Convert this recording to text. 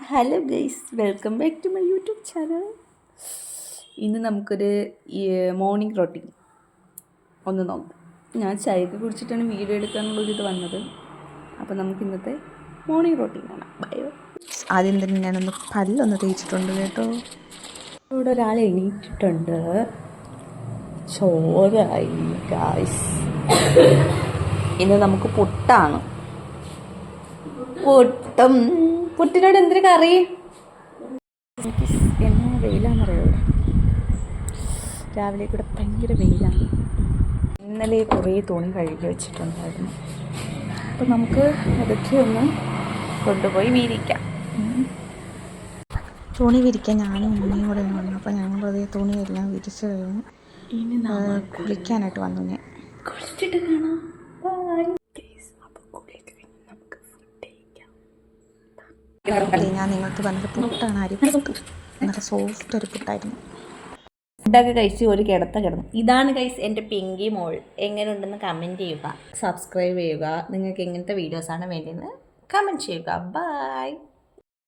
Hello guys, welcome back to my YouTube channel. ഇന്ന് നമുക്കൊരു morning routine ഒന്ന് നോക്കാം. ഞാൻ ചായയൊക്കെ കുടിച്ചിട്ടാണ് വീഡിയോ എടുക്കാനുള്ളൊരിത് വന്നത്. അപ്പോൾ നമുക്ക് ഇന്നത്തെ മോർണിംഗ് റൊട്ടീൻ കാണാം. ബയോ. ആദ്യം തന്നെ ഞാനൊന്ന് പല്ലൊന്ന് തേച്ചിട്ടുണ്ട് കേട്ടോ. ഇവിടെ ഒരാൾ എണീറ്റിട്ടുണ്ട്. ചോറായി ഗൈസ്. ഇന്ന് നമുക്ക് പുട്ടാണ്. പുട്ടിനോട് എന്തൊരു കറി? എന്നാ വെയിലാണെന്നറിയോ? രാവിലെ കൂടെ ഭയങ്കര വെയിലാണ്. ഇന്നലെ കുറേ തുണി കഴുകി വെച്ചിട്ടുണ്ടായിരുന്നു. അപ്പം നമുക്ക് അതൊക്കെ ഒന്ന് കൊണ്ടുപോയി വിരിക്കാം. തുണി വിരിക്കാൻ ഞാനും ഉമ്മയും കൂടെ വന്നു. അപ്പോൾ ഞങ്ങൾ അതേ തുണിയെല്ലാം വിരിച്ച് കഴിഞ്ഞു. ഇനി കുളിക്കാനായിട്ട് വന്നു. ഞാൻ കുളിച്ചിട്ട് കാണാം. ഞാൻ നിങ്ങൾക്ക് പറഞ്ഞത് പുട്ടാണ്. അരിപ്പുട്ട് നല്ല സോഫ്റ്റ് ഒരു പുട്ടായിരുന്നു. ഫുഡൊക്കെ കഴിച്ച് ഒരു കിടന്നു. ഇതാണ് ഗൈസ് എൻ്റെ പിങ്കി മോൾ. എങ്ങനെയുണ്ടെന്ന് കമൻറ്റ് ചെയ്യുക, സബ്സ്ക്രൈബ് ചെയ്യുക. നിങ്ങൾക്ക് എങ്ങനത്തെ വീഡിയോസാണ് വേണ്ടതെന്ന് കമൻറ്റ് ചെയ്യുക. ബൈ.